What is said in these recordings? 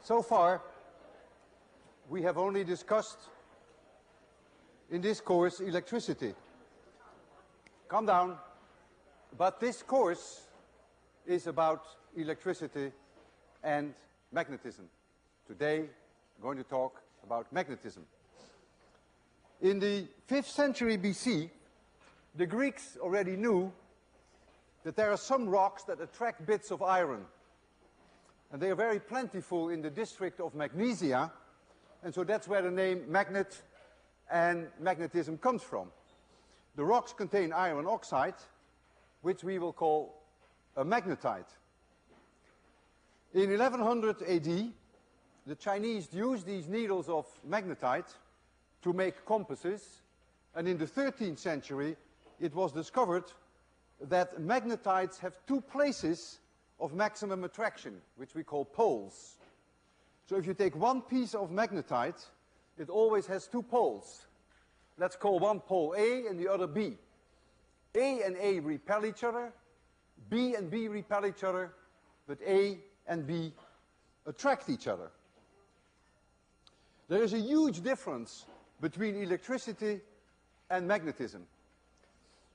So far, we have only discussed in this course electricity. Calm down. But this course is about electricity and magnetism. Today, I'm going to talk about magnetism. In the 5th century BC, the Greeks already knew that there are some rocks that attract bits of iron. And they are very plentiful in the district of Magnesia, and so that's where the name magnet and magnetism comes from. The rocks contain iron oxide, which we will call a magnetite. In 1100 AD, the Chinese used these needles of magnetite to make compasses, and in the 13th century, it was discovered that magnetites have two places of maximum attraction, which we call poles. So if you take one piece of magnetite, it always has two poles. Let's call one pole A and the other B. A and A repel each other, B and B repel each other, but A and B attract each other. There is a huge difference between electricity and magnetism.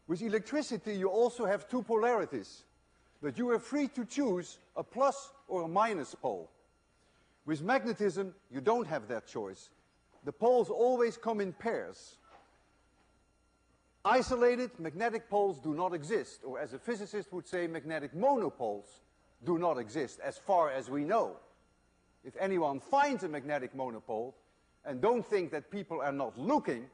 With electricity, you also have two polarities, but you are free to choose a plus or a minus pole. With magnetism, you don't have that choice. The poles always come in pairs. Isolated magnetic poles do not exist, or as a physicist would say, magnetic monopoles do not exist, as far as we know. If anyone finds a magnetic monopole, and don't think that people are not looking,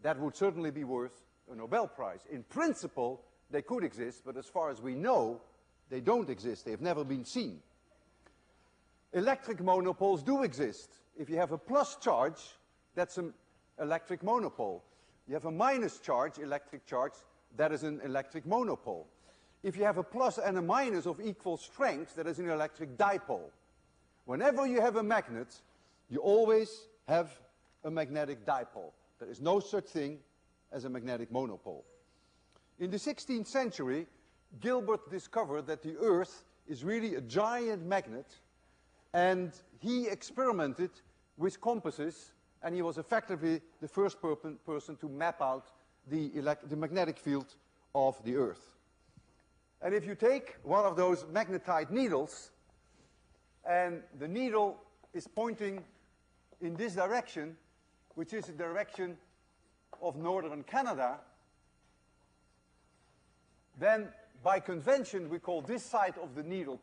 that would certainly be worth a Nobel Prize. In principle, they could exist, but as far as we know, they don't exist. They have never been seen. Electric monopoles do exist. If you have a plus charge, that's an electric monopole. You have a minus charge, electric charge, that is an electric monopole. If you have a plus and a minus of equal strength, that is an electric dipole. Whenever you have a magnet, you always have a magnetic dipole. There is no such thing as a magnetic monopole. In the 16th century, Gilbert discovered that the Earth is really a giant magnet, and he experimented with compasses, and he was effectively the first person to map out the magnetic field of the Earth. And if you take one of those magnetite needles, and the needle is pointing in this direction, which is the direction of northern Canada, then by convention we call this side of the needle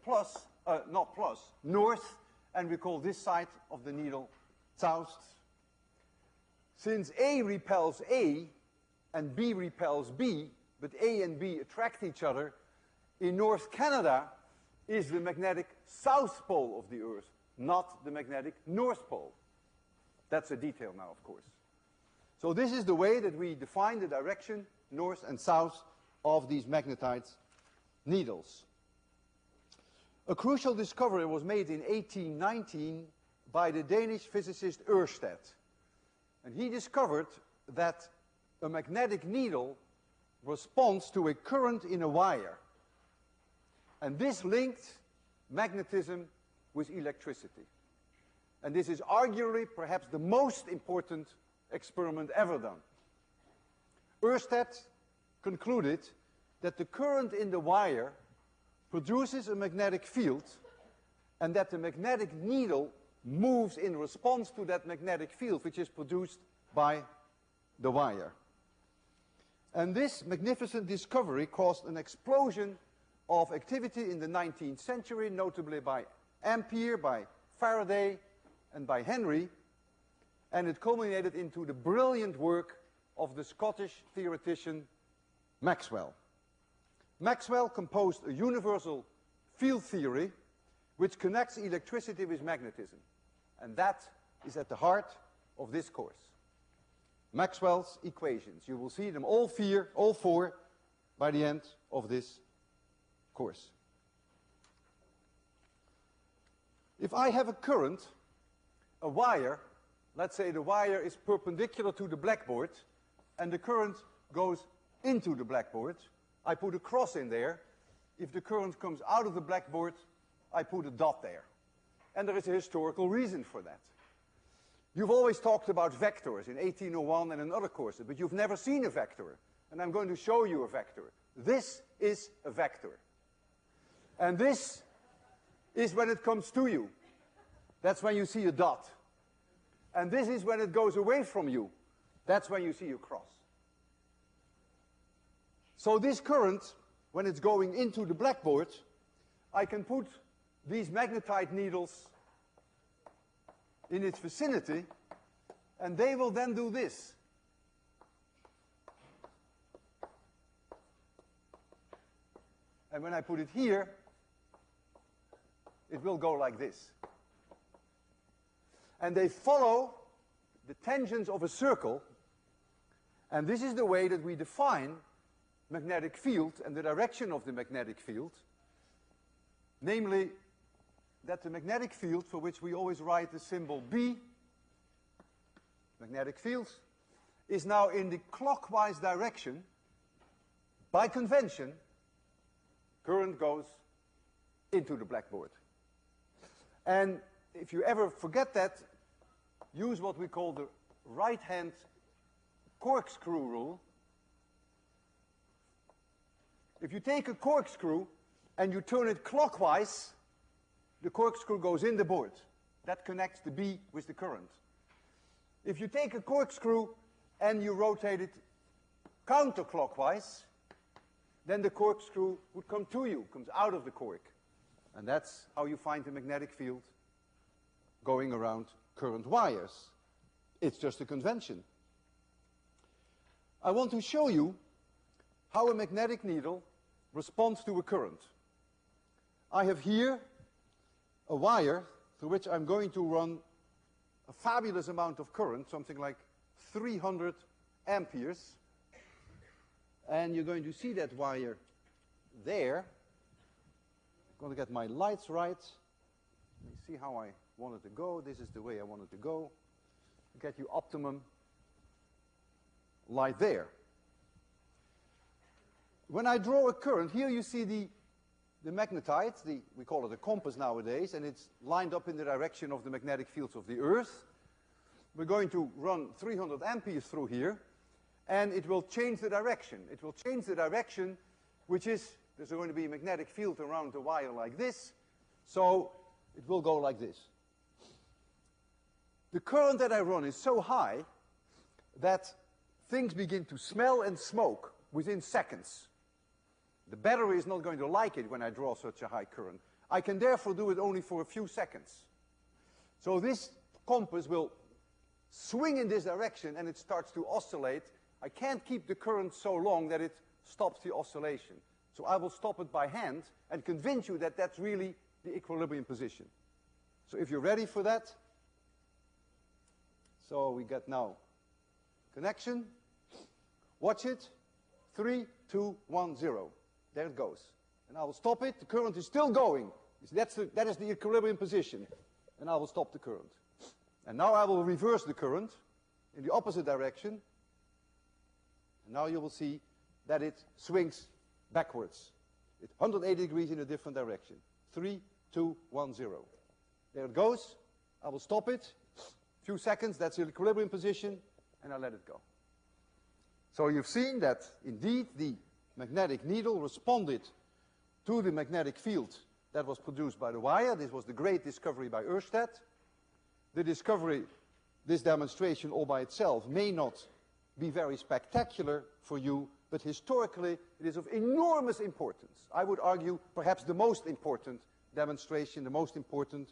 north, and we call this side of the needle south. Since A repels A and B repels B, but A and B attract each other, in North Canada is the magnetic south pole of the Earth, not the magnetic north pole. That's a detail now, of course. So this is the way that we define the direction, north and south, of these magnetite needles. A crucial discovery was made in 1819 by the Danish physicist Ørsted. And he discovered that a magnetic needle responds to a current in a wire. And this linked magnetism with electricity. And this is arguably perhaps the most important experiment ever done. Ørsted concluded that the current in the wire produces a magnetic field, and that the magnetic needle moves in response to that magnetic field, which is produced by the wire. And this magnificent discovery caused an explosion of activity in the 19th century, notably by Ampere, by Faraday, and by Henry, and it culminated into the brilliant work of the Scottish theoretician Maxwell. Maxwell composed a universal field theory which connects electricity with magnetism, and that is at the heart of this course. Maxwell's equations. You will see them all four by the end of this course. If I have a current, a wire, let's say the wire is perpendicular to the blackboard, and the current goes into the blackboard, I put a cross in there. If the current comes out of the blackboard, I put a dot there. And there is a historical reason for that. You've always talked about vectors in 1801 and in other courses, but you've never seen a vector. And I'm going to show you a vector. This is a vector. And this is when it comes to you. That's when you see a dot. And this is when it goes away from you. That's when you see a cross. So this current, when it's going into the blackboard, I can put these magnetite needles in its vicinity, and they will then do this. And when I put it here, it will go like this. And they follow the tangents of a circle, and this is the way that we define magnetic field and the direction of the magnetic field, namely that the magnetic field, for which we always write the symbol B, magnetic fields, is now in the clockwise direction. By convention, current goes into the blackboard. And if you ever forget that, use what we call the right-hand corkscrew rule. If you take a corkscrew and you turn it clockwise, the corkscrew goes in the board. That connects the B with the current. If you take a corkscrew and you rotate it counterclockwise, then the corkscrew would come to you, comes out of the cork. And that's how you find the magnetic field going around current wires. It's just a convention. I want to show you how a magnetic needle responds to a current. I have here a wire through which I'm going to run a fabulous amount of current, something like 300 amperes. And you're going to see that wire there. I'm going to get my lights right. Let me see how I want it to go. This is the way I want it to go. Get you optimum light there. When I draw a current, here you see the magnetite, we call it a compass nowadays, and it's lined up in the direction of the magnetic fields of the Earth. We're going to run 300 amperes through here, and it will change the direction. It will change the direction, which is, there's going to be a magnetic field around the wire like this, so it will go like this. The current that I run is so high that things begin to smell and smoke within seconds. The battery is not going to like it when I draw such a high current. I can therefore do it only for a few seconds. So this compass will swing in this direction and it starts to oscillate. I can't keep the current so long that it stops the oscillation. So I will stop it by hand and convince you that that's really the equilibrium position. So if you're ready for that, so we get now connection. Watch it. 3, 2, 1, 0. There it goes. And I will stop it. The current is still going. That is the equilibrium position. And I will stop the current. And now I will reverse the current in the opposite direction. And now you will see that it swings backwards. It's 180 degrees in a different direction. 3, 2, 1, 0. There it goes. I will stop it. Few seconds, that's the equilibrium position, and I let it go. So you've seen that indeed the magnetic needle responded to the magnetic field that was produced by the wire. This was the great discovery by Ørsted. The discovery, this demonstration all by itself, may not be very spectacular for you, but historically it is of enormous importance. I would argue perhaps the most important demonstration, the most important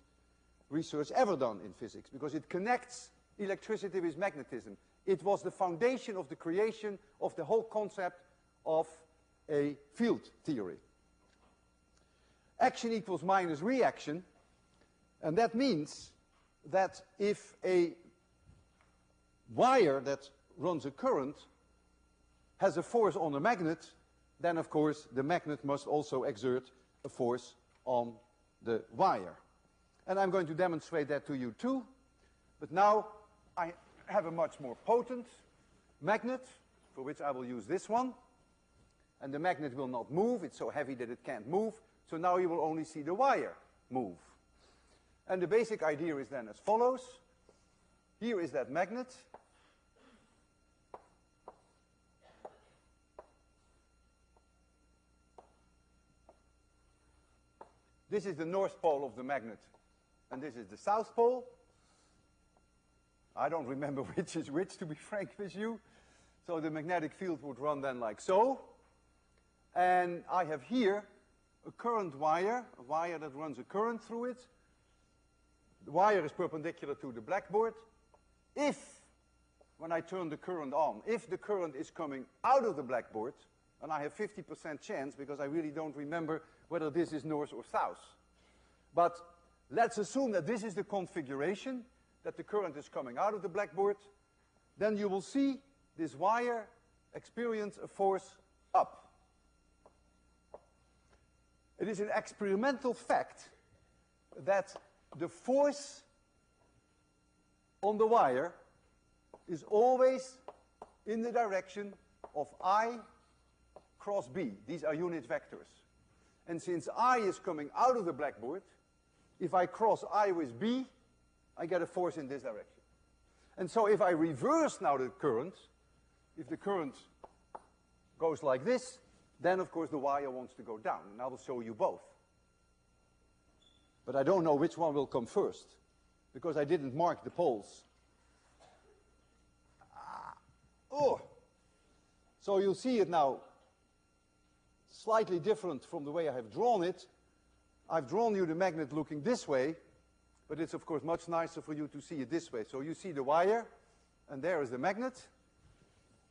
research ever done in physics, because it connects electricity with magnetism. It was the foundation of the creation of the whole concept of a field theory. Action equals minus reaction, and that means that if a wire that runs a current has a force on a magnet, then of course the magnet must also exert a force on the wire. And I'm going to demonstrate that to you too. But now I have a much more potent magnet, for which I will use this one. And the magnet will not move. It's so heavy that it can't move. So now you will only see the wire move. And the basic idea is then as follows. Here is that magnet. This is the north pole of the magnet, and this is the south pole. I don't remember which is which, to be frank with you. So the magnetic field would run then like so. And I have here a current wire, a wire that runs a current through it. The wire is perpendicular to the blackboard. If, when I turn the current on, if the current is coming out of the blackboard, and I have 50% chance because I really don't remember whether this is north or south. But let's assume that this is the configuration, that the current is coming out of the blackboard. Then you will see this wire experience a force up. It is an experimental fact that the force on the wire is always in the direction of I cross B. These are unit vectors. And since I is coming out of the blackboard, if I cross I with B, I get a force in this direction. And so if I reverse now the current, if the current goes like this, then of course the wire wants to go down. And I will show you both. But I don't know which one will come first, because I didn't mark the poles. Oh! So you'll see it now slightly different from the way I have drawn it. I've drawn you the magnet looking this way, but it's of course much nicer for you to see it this way. So you see the wire, and there is the magnet.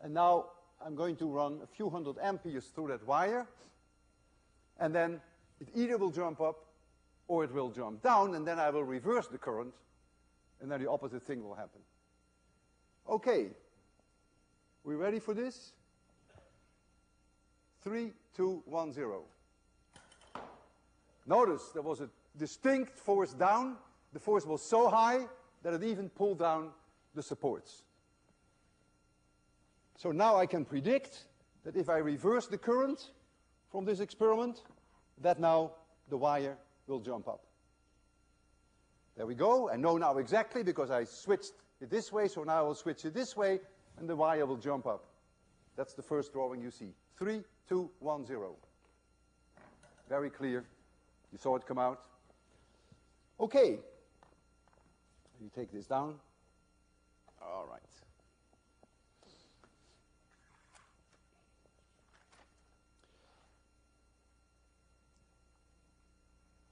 And now I'm going to run a few hundred amperes through that wire, and then it either will jump up or it will jump down, and then I will reverse the current, and then the opposite thing will happen. Okay, we ready for this? 3, 2, 1, 0. Notice there was a distinct force down. The force was so high that it even pulled down the supports. So now I can predict that if I reverse the current from this experiment, that now the wire will jump up. There we go. I know now exactly because I switched it this way, so now I will switch it this way, and the wire will jump up. That's the first drawing you see. 3, 2, 1, 0. Very clear. You saw it come out. Okay. You take this down. All right.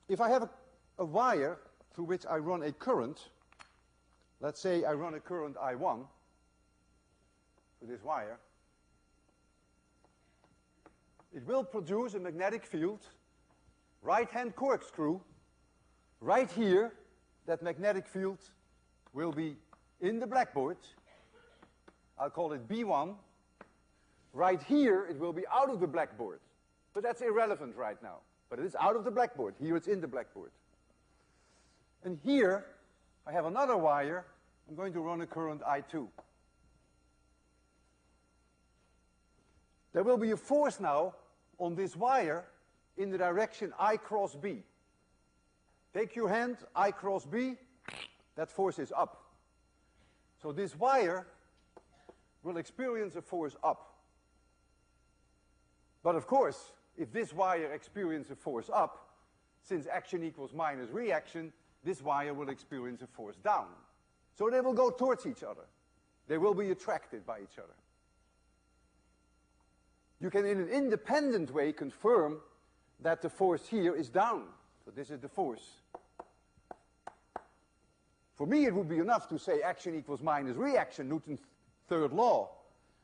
If I have a wire through which I run a current, let's say I run a current I1 through this wire, it will produce a magnetic field, right-hand corkscrew. Right here, that magnetic field will be in the blackboard. I'll call it B1. Right here, it will be out of the blackboard. But that's irrelevant right now. But it is out of the blackboard. Here, it's in the blackboard. And here, I have another wire. I'm going to run a current I2. There will be a force now on this wire in the direction I cross B. Take your hand, I cross B, that force is up. So this wire will experience a force up. But of course, if this wire experiences a force up, since action equals minus reaction, this wire will experience a force down. So they will go towards each other. They will be attracted by each other. You can, in an independent way, confirm that the force here is down. So this is the force. For me, it would be enough to say action equals minus reaction, Newton's third law.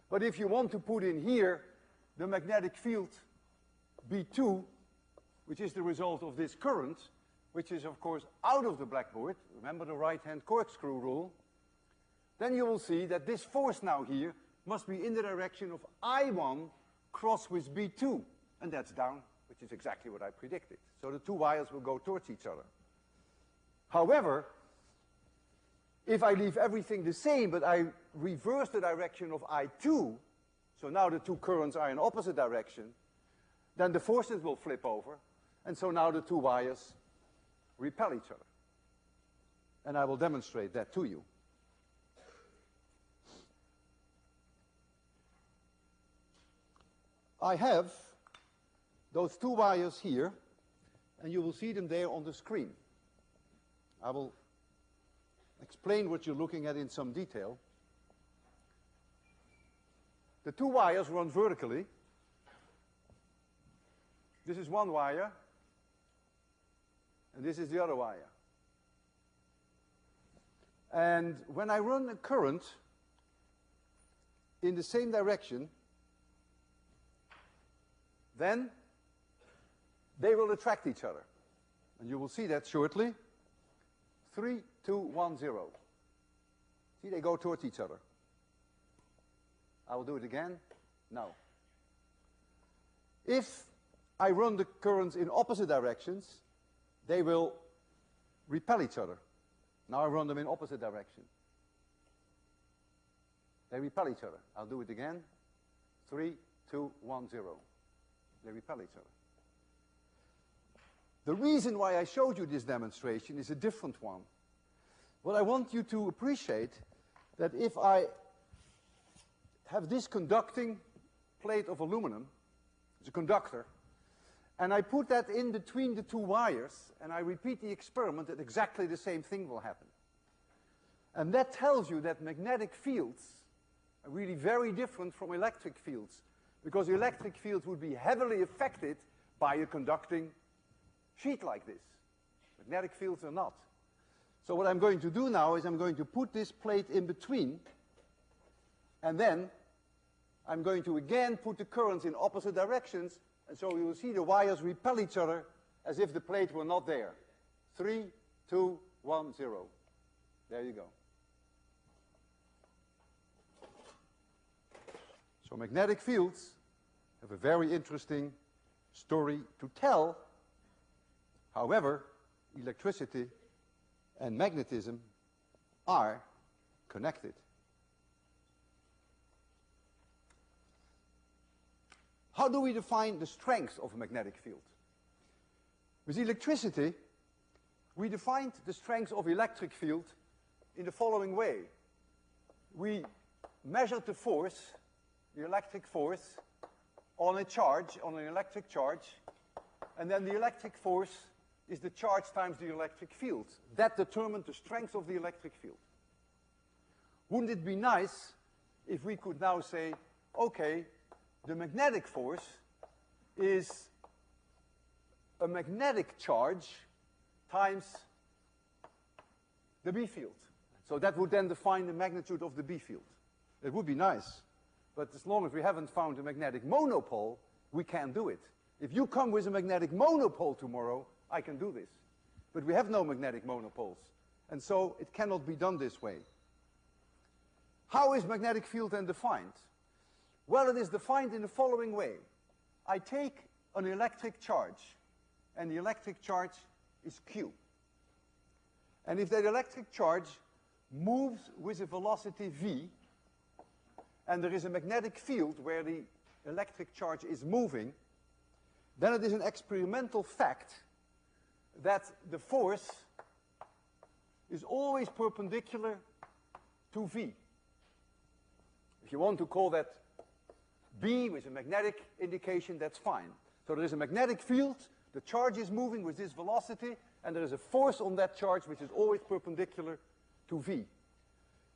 But if you want to put in here the magnetic field B2, which is the result of this current, which is, of course, out of the blackboard, remember the right-hand corkscrew rule, then you will see that this force now here must be in the direction of I1 cross with B2, and that's down, which is exactly what I predicted. So the two wires will go towards each other. However, if I leave everything the same, but I reverse the direction of I2, so now the two currents are in opposite direction, then the forces will flip over, and so now the two wires repel each other. and I will demonstrate that to you. I have those two wires here, and you will see them there on the screen. I will explain what you're looking at in some detail. The two wires run vertically. This is one wire, and this is the other wire. And when I run a current in the same direction, then they will attract each other. And you will see that shortly. 3, 2, 1, 0. See, they go towards each other. I will do it again. Now, if I run the currents in opposite directions, they will repel each other. Now I run them in opposite direction. They repel each other. I'll do it again. 3, 2, 1, 0. They repel each other. The reason why I showed you this demonstration is a different one. What I want you to appreciate, that if I have this conducting plate of aluminum, it's a conductor, and I put that in between the two wires, and I repeat the experiment, that exactly the same thing will happen. And that tells you that magnetic fields are really very different from electric fields, because electric fields would be heavily affected by a conducting sheet like this. Magnetic fields are not. So what I'm going to do now is I'm going to put this plate in between, and then I'm going to again put the currents in opposite directions, and so you will see the wires repel each other as if the plate were not there. 3, 2, 1, 0. There you go. So magnetic fields have a very interesting story to tell. However, electricity and magnetism are connected. How do we define the strength of a magnetic field? With electricity, we defined the strength of electric field in the following way. We measured the force, the electric force, on a charge, on an electric charge, and then the electric force is the charge times the electric field. That determined the strength of the electric field. Wouldn't it be nice if we could now say, okay, the magnetic force is a magnetic charge times the B field. So that would then define the magnitude of the B field. It would be nice, but as long as we haven't found a magnetic monopole, we can't do it. If you come with a magnetic monopole tomorrow, I can do this. But we have no magnetic monopoles, and so it cannot be done this way. How is magnetic field then defined? Well, it is defined in the following way. I take an electric charge, and the electric charge is Q. And if that electric charge moves with a velocity v, and there is a magnetic field where the electric charge is moving, then it is an experimental fact that the force is always perpendicular to v. If you want to call that B with a magnetic indication, that's fine. So there is a magnetic field, the charge is moving with this velocity, and there is a force on that charge which is always perpendicular to v.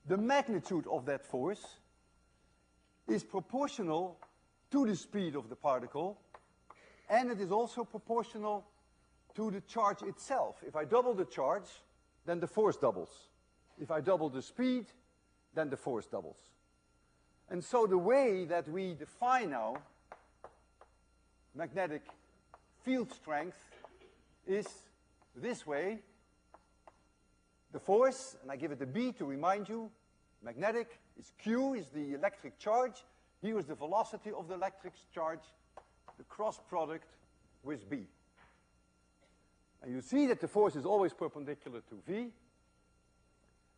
The magnitude of that force is proportional to the speed of the particle, and it is also proportional to the charge itself. If I double the charge, then the force doubles. If I double the speed, then the force doubles. And so the way that we define now magnetic field strength is this way. The force, and I give it a B to remind you, magnetic is Q, is the electric charge. Here is the velocity of the electric charge, the cross product with B. And you see that the force is always perpendicular to V,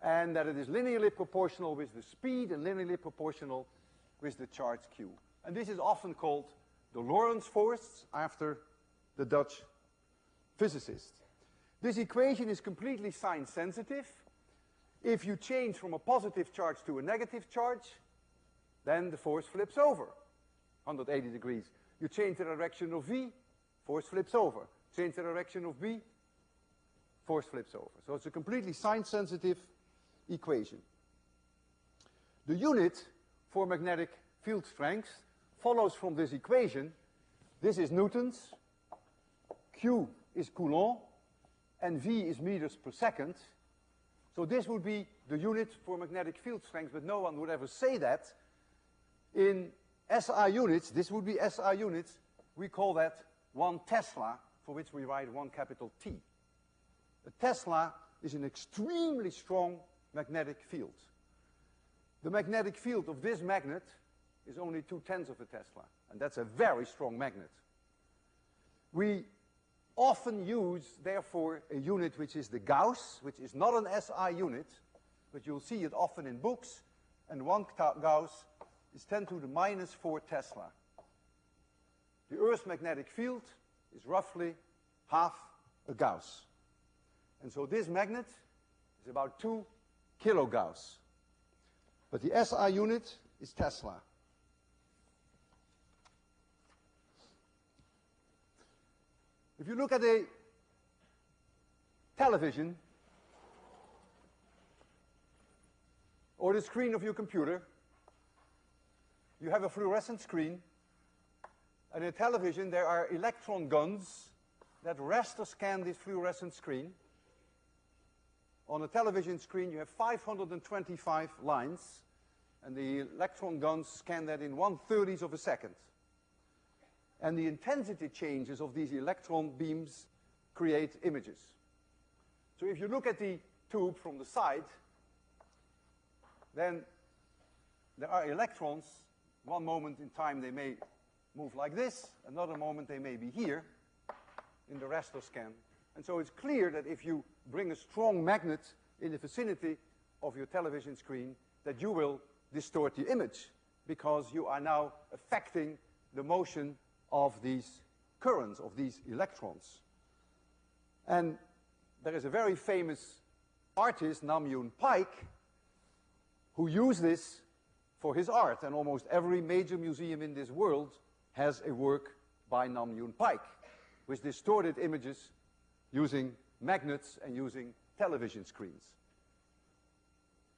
and that it is linearly proportional with the speed and linearly proportional with the charge Q. And this is often called the Lorentz Force, after the Dutch physicist. This equation is completely sign sensitive. If you change from a positive charge to a negative charge, then the force flips over 180 degrees. You change the direction of V, force flips over. Change the direction of B, force flips over. So it's a completely sign sensitive equation. The unit for magnetic field strength follows from this equation. This is newtons, Q is Coulomb, and V is meters per second. So this would be the unit for magnetic field strength, but no one would ever say that. In SI units, this would be SI units, we call that 1 Tesla, for which we write 1 capital T. A Tesla is an extremely strong magnetic field. The magnetic field of this magnet is only 2/10 of a Tesla, and that's a very strong magnet. We often use, therefore, a unit which is the Gauss, which is not an SI unit, but you'll see it often in books, and 1 Gauss is 10 to the minus 4 Tesla. The Earth's magnetic field is roughly half a Gauss. And so this magnet is about 2 kilogauss. But the SI unit is Tesla. If you look at a television or the screen of your computer, you have a fluorescent screen, and in a television there are electron guns that raster scan this fluorescent screen. On a television screen you have 525 lines, and the electron guns scan that in 1/30 of a second. And the intensity changes of these electron beams create images. So if you look at the tube from the side, then there are electrons. One moment in time they may move like this, another moment they may be here in the raster scan. And so it's clear that if you bring a strong magnet in the vicinity of your television screen, that you will distort the image, because you are now affecting the motion of these currents, of these electrons. And there is a very famous artist, Namjoon Paik, who used this for his art, and almost every major museum in this world has a work by Namjoon Paik with distorted images using magnets and using television screens.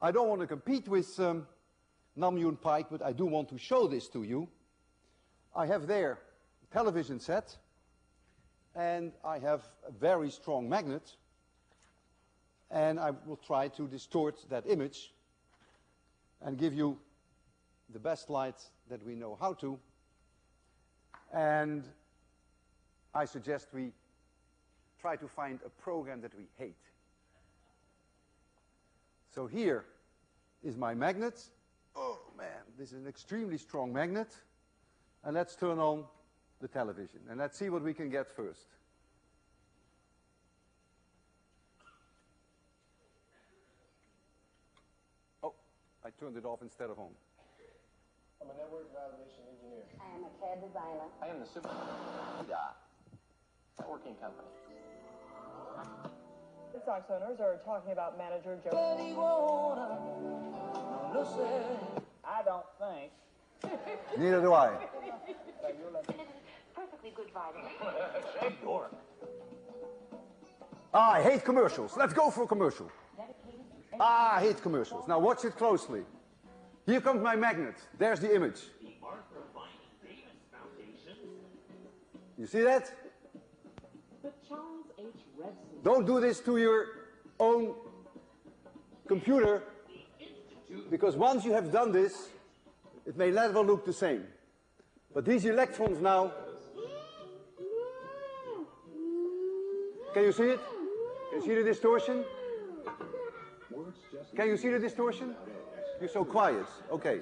I don't want to compete with Namjoon Paik, but I do want to show this to you. I have there a television set, and I have a very strong magnet, and I will try to distort that image and give you the best light that we know how to. And I suggest we try to find a program that we hate. So here is my magnet. Oh man, this is an extremely strong magnet. And let's turn on the television and let's see what we can get first. Oh, I turned it off instead of on. I'm a network validation engineer. I am a CAD designer. I am the super networking company. The Sox owners are talking about manager Joe. I don't think. Neither do I. Perfectly good vitamin. I hate commercials. Let's go for a commercial. I hate commercials. Now watch it closely. Here comes my magnet. There's the image. You see that? Don't do this to your own computer, because once you have done this, it may never look the same. But these electrons now, can you see it? Can you see the distortion? Can you see the distortion? You're so quiet. Okay.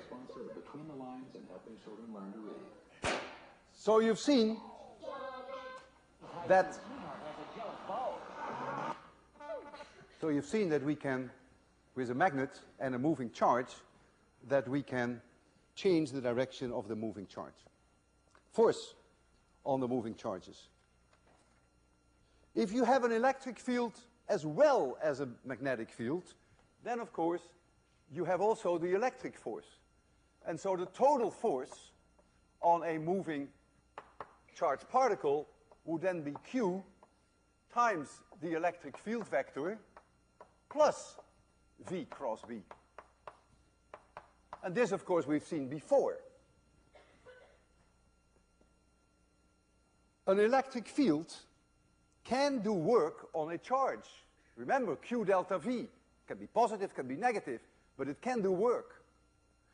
So you've seen that. So you've seen that we can, with a magnet and a moving charge, that we can change the direction of the moving charge. Force on the moving charges. If you have an electric field as well as a magnetic field, then of course you have also the electric force. And so the total force on a moving charged particle would then be Q times the electric field vector plus V cross B. And this, of course, we've seen before. An electric field can do work on a charge. Remember, Q delta V can be positive, can be negative, but it can do work.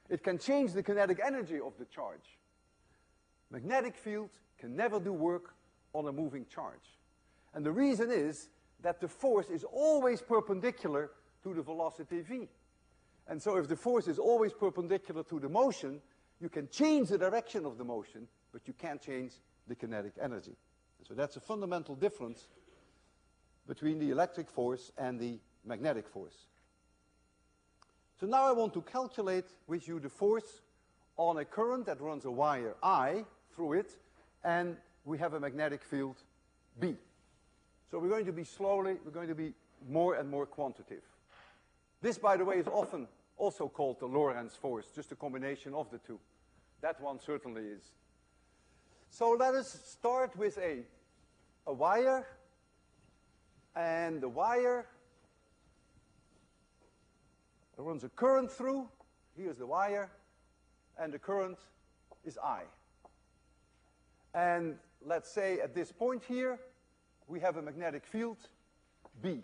It can change the kinetic energy of the charge. Magnetic field can never do work on a moving charge. And the reason is that the force is always perpendicular to the velocity V. And so if the force is always perpendicular to the motion, you can change the direction of the motion, but you can't change the kinetic energy. And so that's a fundamental difference between the electric force and the magnetic force. So now I want to calculate with you the force on a current that runs a wire I through it, and we have a magnetic field B. So we're going to be more and more quantitative. This, by the way, is often also called the Lorentz force, just a combination of the two. That one certainly is. So let us start with a wire, and the wire runs a current through. Here's the wire, and the current is I. And let's say at this point here, we have a magnetic field, B.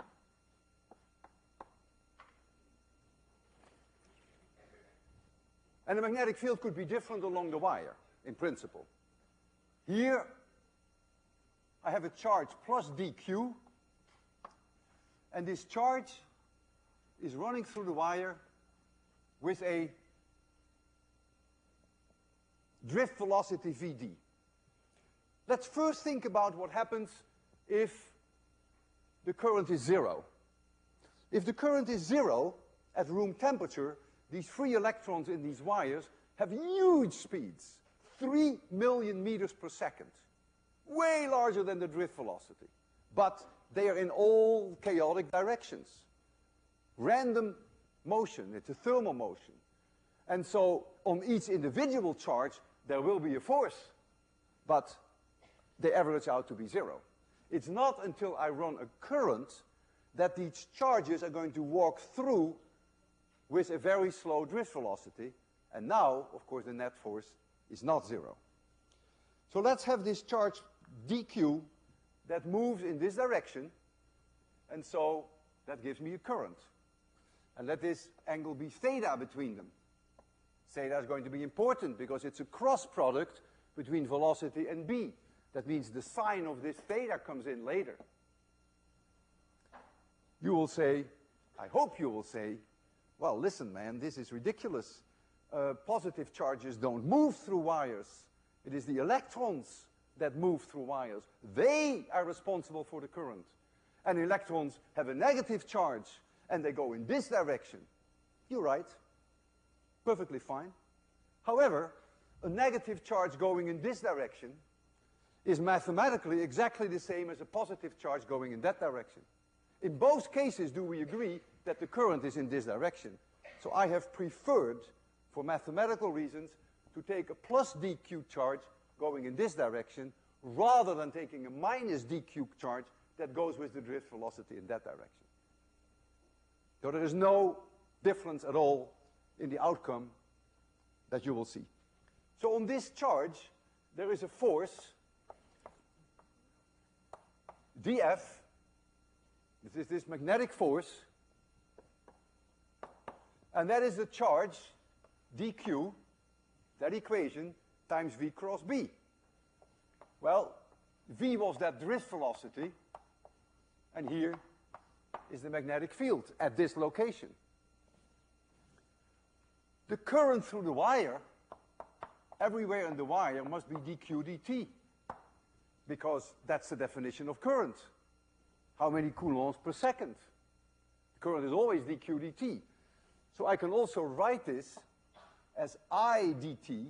And the magnetic field could be different along the wire, in principle. Here, I have a charge plus dq, and this charge is running through the wire with a drift velocity Vd. Let's first think about what happens if the current is zero. If the current is zero at room temperature, these free electrons in these wires have huge speeds, 3 million meters per second, way larger than the drift velocity. But they are in all chaotic directions. Random motion, it's a thermal motion. And so on each individual charge, there will be a force, but they average out to be zero. It's not until I run a current that these charges are going to walk through with a very slow drift velocity, and now, of course, the net force is not zero. So let's have this charge dq that moves in this direction, and so that gives me a current. And let this angle be theta between them. Theta is going to be important because it's a cross product between velocity and b. That means the sign of this theta comes in later. You will say, I hope you will say, well, listen, man, this is ridiculous. Positive charges don't move through wires. It is the electrons that move through wires. They are responsible for the current. And electrons have a negative charge, and they go in this direction. You're right. Perfectly fine. However, a negative charge going in this direction is mathematically exactly the same as a positive charge going in that direction. In both cases, do we agree that the current is in this direction? So I have preferred, for mathematical reasons, to take a plus dq charge going in this direction rather than taking a minus dq charge that goes with the drift velocity in that direction. So there is no difference at all in the outcome that you will see. So on this charge, there is a force, dF. This is this magnetic force, and that is the charge dq, that equation, times v cross b. Well, v was that drift velocity, and here is the magnetic field at this location. The current through the wire, everywhere in the wire, must be dq dt, because that's the definition of current. How many coulombs per second? The current is always dq dt. So I can also write this as I dt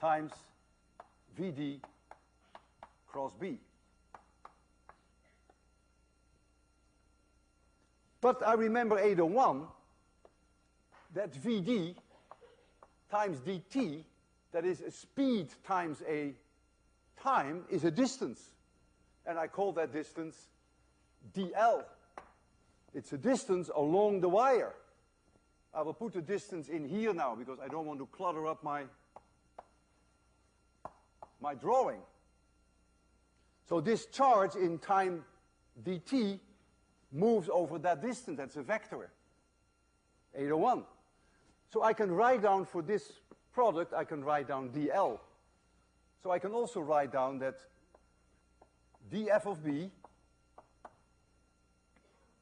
times Vd cross B. But I remember 801, that Vd times dt, that is a speed times a time, is a distance. And I call that distance dl. It's a distance along the wire. I will put the distance in here now because I don't want to clutter up my drawing. So this charge in time dt moves over that distance. That's a vector, 801. So I can write down for this product, I can write down dl. So I can also write down that df of b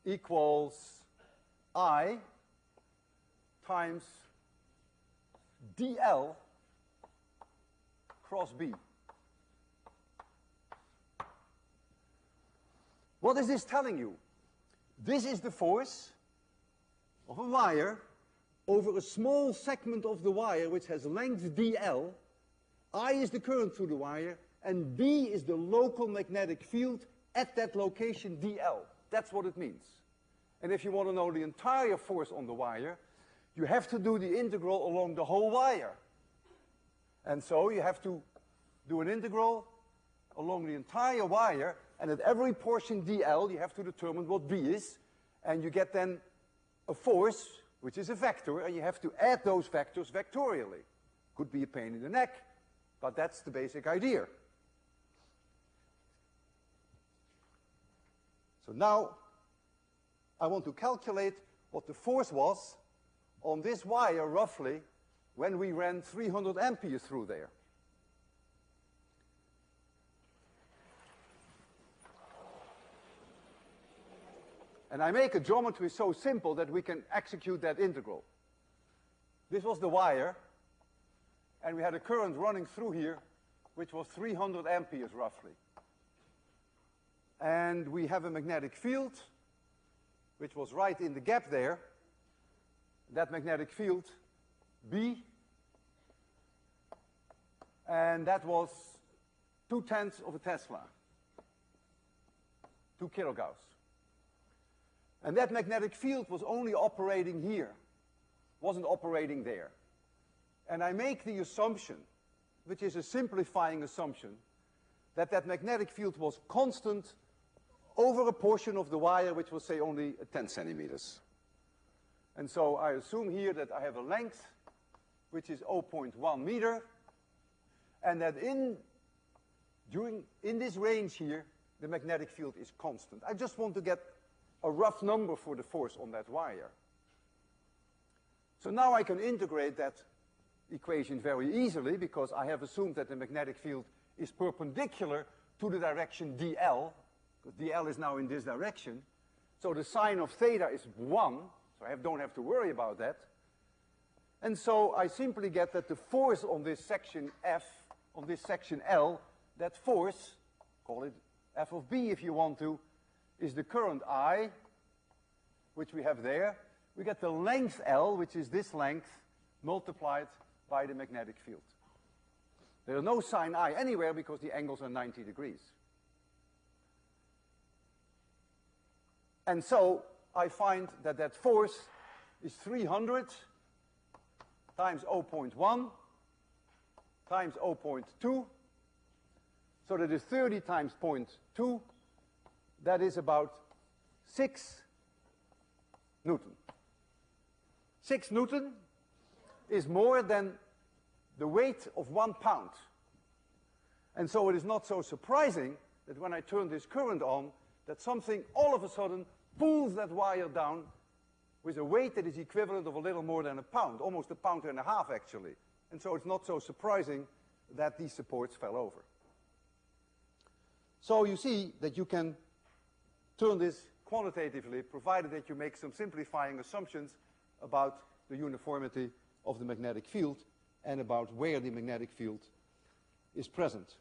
equals I times dl cross b. What is this telling you? This is the force of a wire over a small segment of the wire which has length dl. I is the current through the wire, and B is the local magnetic field at that location dl. That's what it means. And if you want to know the entire force on the wire, you have to do the integral along the whole wire. And so you have to do an integral along the entire wire, and at every portion dl you have to determine what B is, and you get then a force, which is a vector, and you have to add those vectors vectorially. Could be a pain in the neck, but that's the basic idea. So now I want to calculate what the force was on this wire roughly when we ran 300 amperes through there. And I make a geometry so simple that we can execute that integral. This was the wire, and we had a current running through here, which was 300 amperes roughly. And we have a magnetic field, which was right in the gap there. That magnetic field, B, and that was 0.2 of a Tesla, 2 kilogauss. And that magnetic field was only operating here, wasn't operating there. And I make the assumption, which is a simplifying assumption, that that magnetic field was constant over a portion of the wire which was, say, only 10 centimeters. And so I assume here that I have a length which is 0.1 meter, and that in this range here, the magnetic field is constant. I just want to get a rough number for the force on that wire. So now I can integrate that equation very easily because I have assumed that the magnetic field is perpendicular to the direction dl, because dl is now in this direction. So the sine of theta is 1, so I don't have to worry about that. And so I simply get that the force on this section F, on this section L, that force, call it F of B if you want to, is the current I, which we have there. We get the length L, which is this length, multiplied by the magnetic field. There is no sine I anywhere because the angles are 90 degrees. And so I find that that force is 300 times 0.1 times 0.2. So that is 30 times 0.2. That is about 6 Newton. 6 Newton is more than the weight of 1 pound. And so it is not so surprising that when I turn this current on, that something all of a sudden pulls that wire down with a weight that is equivalent of a little more than a pound, almost 1.5 pounds actually. And so it's not so surprising that these supports fell over. So you see that you can turn this quantitatively, provided that you make some simplifying assumptions about the uniformity of the magnetic field and about where the magnetic field is present.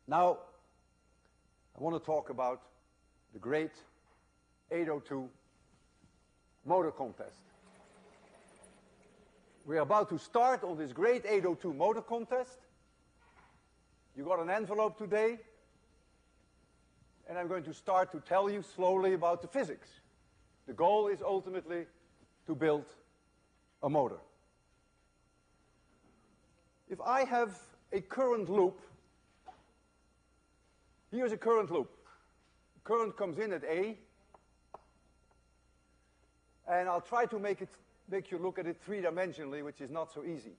Now, I want to talk about the great 802 motor contest. We're about to start on this great 802 motor contest. You got an envelope today. and I'm going to start to tell you slowly about the physics. The goal is ultimately to build a motor. If I have a current loop, here's a current loop. Current comes in at A, and I'll try to make you look at it three-dimensionally, which is not so easy.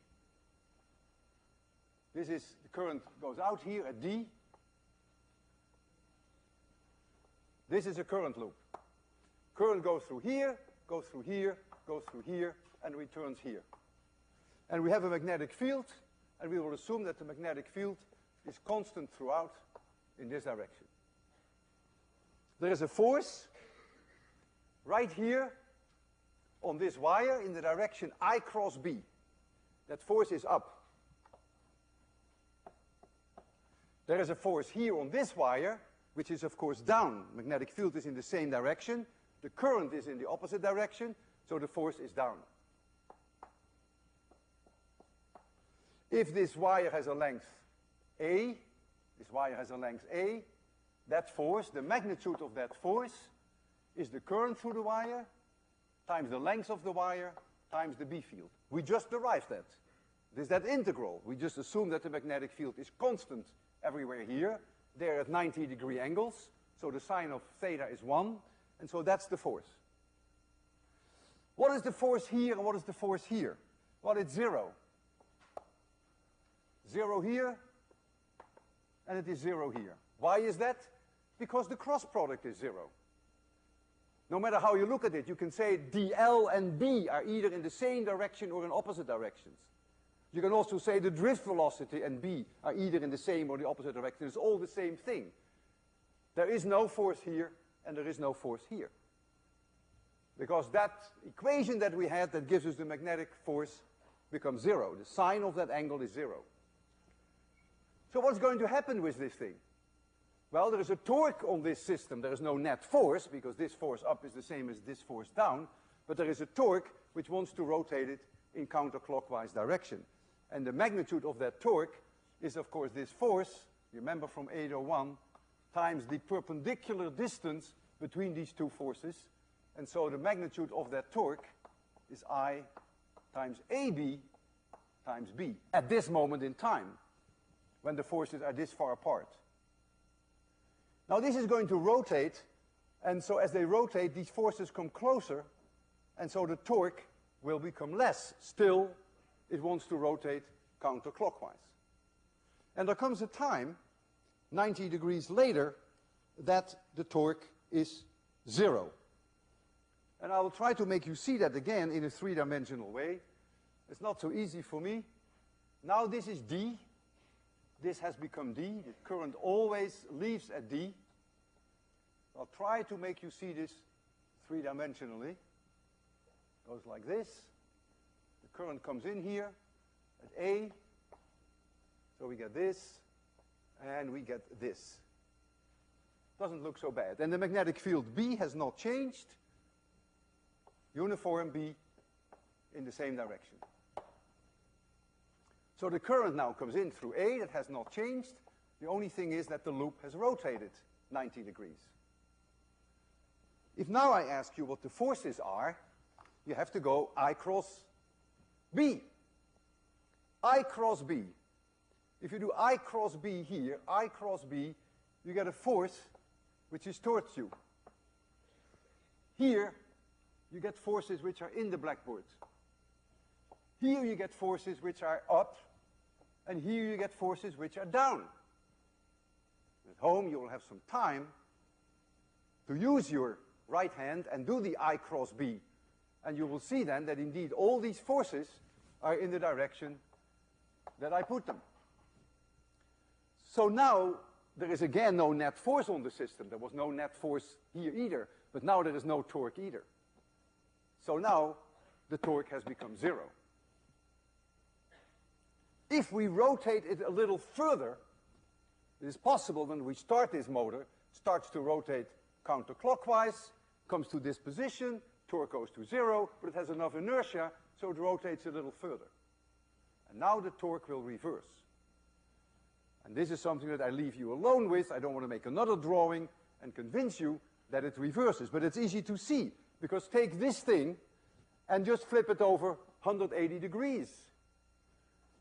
This is, the current goes out here at D. This is a current loop. Current goes through here, goes through here, goes through here, and returns here. And we have a magnetic field, and we will assume that the magnetic field is constant throughout in this direction. There is a force right here on this wire in the direction I cross B. That force is up. There is a force here on this wire, which is of course down. Magnetic field is in the same direction. The current is in the opposite direction, so the force is down. If this wire has a length A, this wire has a length A, that force, the magnitude of that force, is the current through the wire times the length of the wire times the B field. We just derived that. It is that integral. We just assume that the magnetic field is constant everywhere here. They're at 90-degree angles, so the sine of theta is 1, and so that's the force. What is the force here and what is the force here? Well, it's 0. 0 here, and it is 0 here. Why is that? Because the cross product is 0. No matter how you look at it, you can say dl and b are either in the same direction or in opposite directions. You can also say the drift velocity and b are either in the same or the opposite direction. It's all the same thing. There is no force here, and there is no force here. Because that equation that we had that gives us the magnetic force becomes 0. The sine of that angle is 0. So what's going to happen with this thing? Well, there is a torque on this system. There is no net force, because this force up is the same as this force down. But there is a torque which wants to rotate it in counterclockwise direction. And the magnitude of that torque is, of course, this force, remember from 801, times the perpendicular distance between these two forces. And so the magnitude of that torque is I times AB times B at this moment in time, when the forces are this far apart. Now this is going to rotate, and so as they rotate, these forces come closer, and so the torque will become less. Still, it wants to rotate counterclockwise. And there comes a time, 90 degrees later, that the torque is 0. And I will try to make you see that again in a three-dimensional way. It's not so easy for me. Now this is D. This has become D. The current always leaves at D. I'll try to make you see this three-dimensionally. Goes like this. The current comes in here at A. So we get this, and we get this. Doesn't look so bad. And the magnetic field B has not changed. Uniform B in the same direction. So the current now comes in through A. That has not changed. The only thing is that the loop has rotated 90 degrees. If now I ask you what the forces are, you have to go I cross B. I cross B. If you do I cross B here, I cross B, you get a force which is towards you. Here, you get forces which are in the blackboard. Here you get forces which are up, and here you get forces which are down. At home you will have some time to use your right hand and do the I cross B. And you will see then that indeed all these forces are in the direction that I put them. So now there is again no net force on the system. There was no net force here either, but now there is no torque either. So now the torque has become 0. If we rotate it a little further, it is possible when we start this motor, it starts to rotate counterclockwise, comes to this position, torque goes to 0, but it has enough inertia, so it rotates a little further. And now the torque will reverse. And this is something that I leave you alone with. I don't want to make another drawing, and convince you that it reverses. But it's easy to see, because take this thing and just flip it over 180 degrees.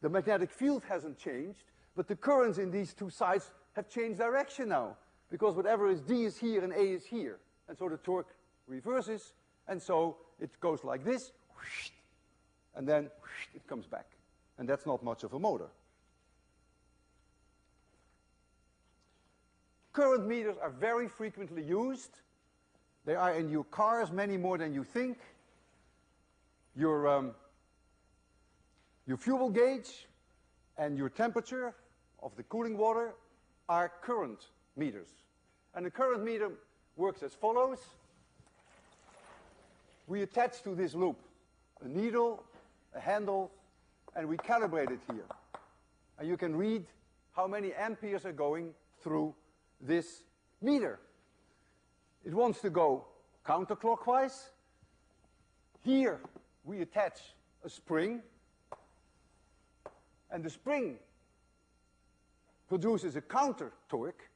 The magnetic field hasn't changed, but the currents in these two sides have changed direction now, because whatever is D is here and A is here. And so the torque reverses, and so it goes like this, and then it comes back. And that's not much of a motor. Current meters are very frequently used. They are in your cars, many more than you think. Your fuel gauge and your temperature of the cooling water are current meters. And the current meter works as follows. We attach to this loop a needle, a handle, and we calibrate it here. And you can read how many amperes are going through this meter. It wants to go counterclockwise. Here we attach a spring, and the spring produces a counter torque,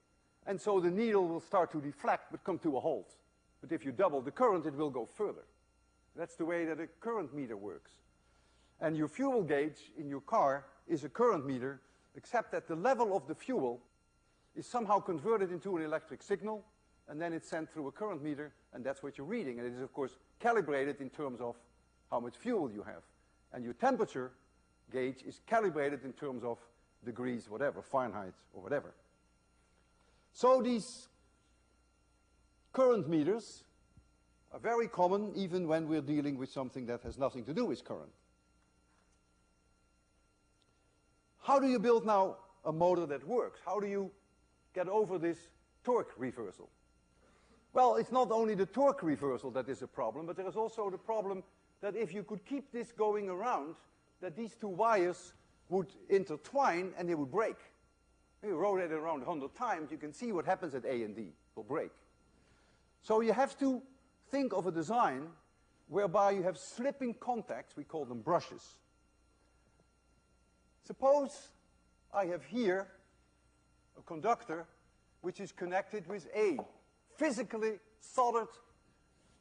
and so the needle will start to deflect but come to a halt. But if you double the current, it will go further. That's the way that a current meter works. And your fuel gauge in your car is a current meter, except that the level of the fuel is somehow converted into an electric signal, and then it's sent through a current meter, and that's what you're reading. And it is, of course, calibrated in terms of how much fuel you have. And your temperature gauge is calibrated in terms of degrees, whatever, Fahrenheit or whatever. So these current meters are very common, even when we're dealing with something that has nothing to do with current. How do you build now a motor that works? How do you get over this torque reversal? Well, it's not only the torque reversal that is a problem, but there is also the problem that if you could keep this going around, that these two wires would intertwine and they would break. If you rotate it around 100 times, you can see what happens at A and D. It will break. So you have to think of a design whereby you have slipping contacts, we call them brushes. Suppose I have here a conductor which is connected with A, physically soldered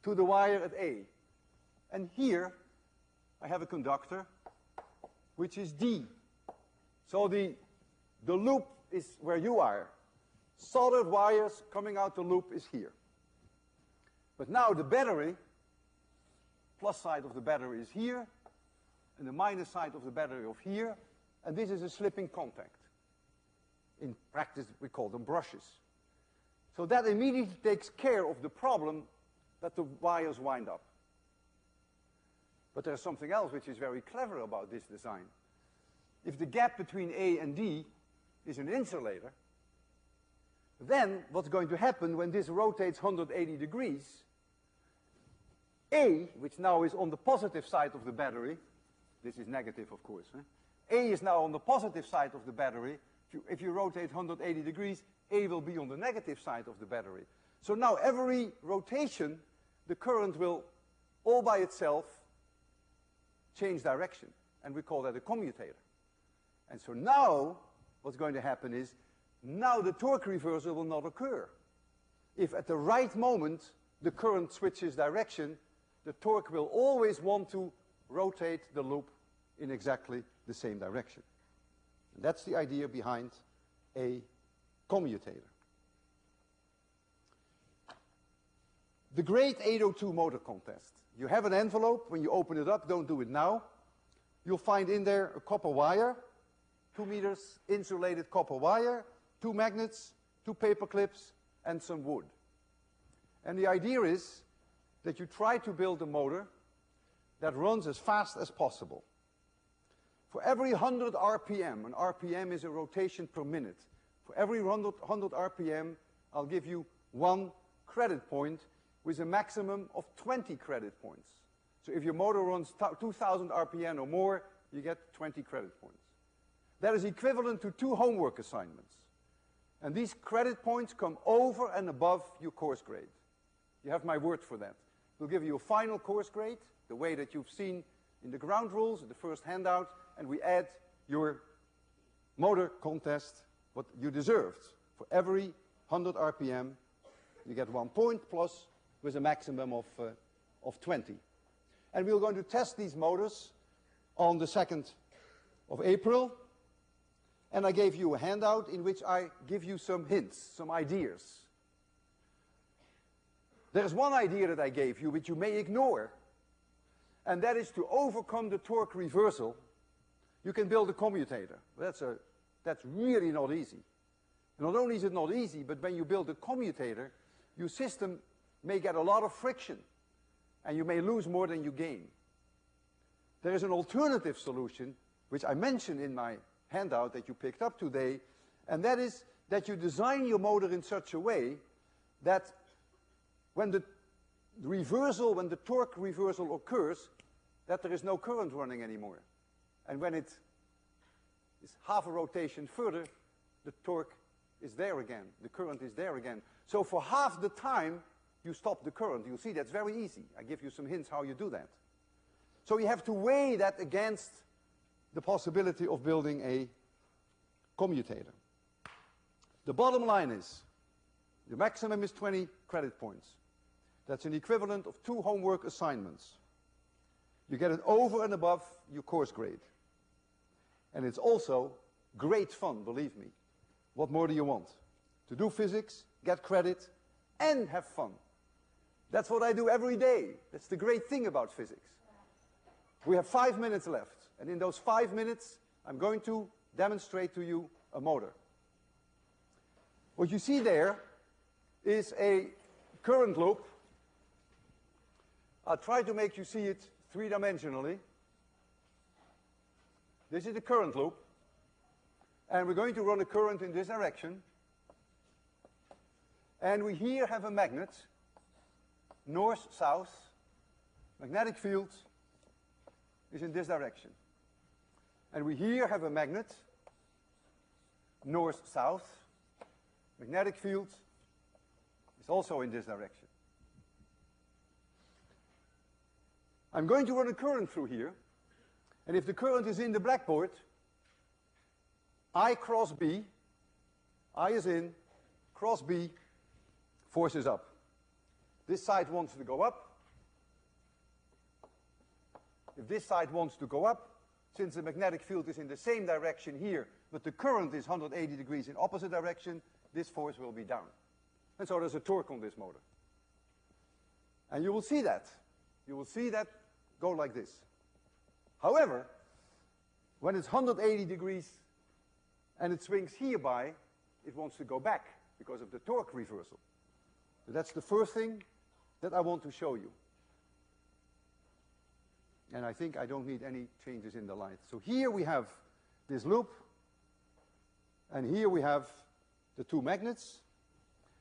to the wire at A. And here I have a conductor which is D. So the loop is where you are. Soldered wires coming out the loop is here. But now the battery, plus side of the battery is here, and the minus side of the battery of here, and this is a slipping contact. In practice, we call them brushes. So that immediately takes care of the problem that the wires wind up. But there's something else which is very clever about this design. If the gap between A and D is an insulator, then what's going to happen when this rotates 180 degrees, A, which now is on the positive side of the battery, this is negative of course, A is now on the positive side of the battery. If you rotate 180 degrees, A will be on the negative side of the battery. So now every rotation, the current will, all by itself, change direction. And we call that a commutator. And so now, what's going to happen is, now the torque reversal will not occur. If at the right moment, the current switches direction, the torque will always want to rotate the loop in exactly the same direction. And that's the idea behind a commutator. The Great 802 Motor Contest. You have an envelope. When you open it up, don't do it now. You'll find in there a copper wire, 2 meters insulated copper wire, 2 magnets, 2 paper clips, and some wood. And the idea is that you try to build a motor that runs as fast as possible. For every 100 RPM, and RPM is a rotation per minute, for every 100 RPM, I'll give you 1 credit point with a maximum of 20 credit points. So if your motor runs 2,000 RPM or more, you get 20 credit points. That is equivalent to 2 homework assignments. And these credit points come over and above your course grade. You have my word for that. We'll give you a final course grade, the way that you've seen in the ground rules, the first handout, and we add your motor contest, what you deserved. For every 100 RPM, You get 1 point plus with a maximum of 20. And we're going to test these motors on the 2nd of April. And I gave you a handout in which I give you some hints, some ideas. There's one idea that I gave you which you may ignore, and that is to overcome the torque reversal. You can build a commutator. That's really not easy. Not only is it not easy, but when you build a commutator, your system may get a lot of friction, and you may lose more than you gain. There is an alternative solution, which I mentioned in my handout that you picked up today, and that is that you design your motor in such a way that when the torque reversal occurs, that there is no current running anymore. And when it is half a rotation further, the torque is there again, the current is there again. So for half the time, you stop the current. You'll see that's very easy. I give you some hints how you do that. So you have to weigh that against the possibility of building a commutator. The bottom line is, the maximum is 20 credit points. That's an equivalent of 2 homework assignments. You get it over and above your course grade. And it's also great fun, believe me. What more do you want? To do physics, get credit, and have fun. That's what I do every day. That's the great thing about physics. We have 5 minutes left. And in those 5 minutes, I'm going to demonstrate to you a motor. What you see there is a current loop. I'll try to make you see it three-dimensionally. This is the current loop. And we're going to run a current in this direction. And we here have a magnet, north-south. Magnetic field is in this direction. And we here have a magnet, north-south. Magnetic field is also in this direction. I'm going to run a current through here, and if the current is in the blackboard, I cross B, I is in, cross B, force is up. This side wants to go up. If this side wants to go up, since the magnetic field is in the same direction here, but the current is 180 degrees in opposite direction, this force will be down. And so there's a torque on this motor. And you will see that. You will see that go like this. However, when it's 180 degrees and it swings hereby, it wants to go back because of the torque reversal. So that's the first thing that I want to show you. And I think I don't need any changes in the light. So here we have this loop, and here we have the 2 magnets.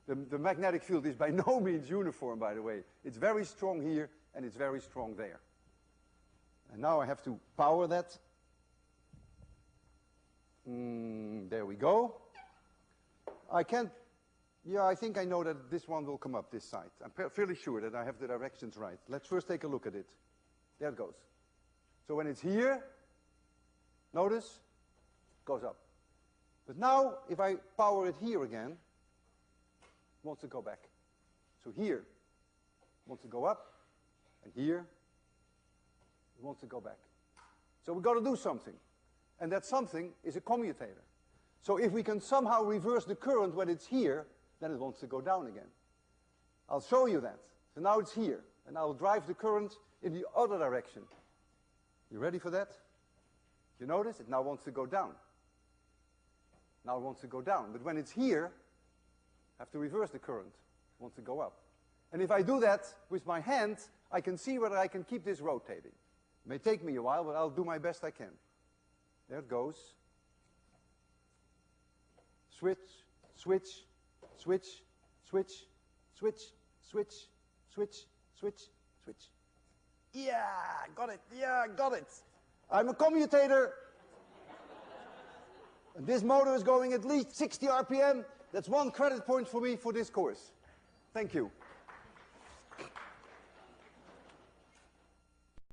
The magnetic field is by no means uniform, by the way. It's very strong here, and it's very strong there. And now I have to power that. There we go. I can't, yeah, I think I know that this one will come up this side. I'm fairly sure that I have the directions right. Let's first take a look at it. There it goes. So when it's here, notice, it goes up. But now, if I power it here again, it wants to go back. So here, it wants to go up, and here, it wants to go back. So we've got to do something. And that something is a commutator. So if we can somehow reverse the current when it's here, then it wants to go down again. I'll show you that. So now it's here, and I'll drive the current in the other direction. You ready for that? You notice it now wants to go down. Now it wants to go down. But when it's here, I have to reverse the current. It wants to go up. And if I do that with my hand, I can see whether I can keep this rotating. It may take me a while, but I'll do my best I can. There it goes. Switch, switch, switch, switch, switch, switch, switch, switch, switch. Yeah, got it. Yeah, got it. I'm a commutator. And this motor is going at least 60 RPM. That's 1 credit point for me for this course. Thank you.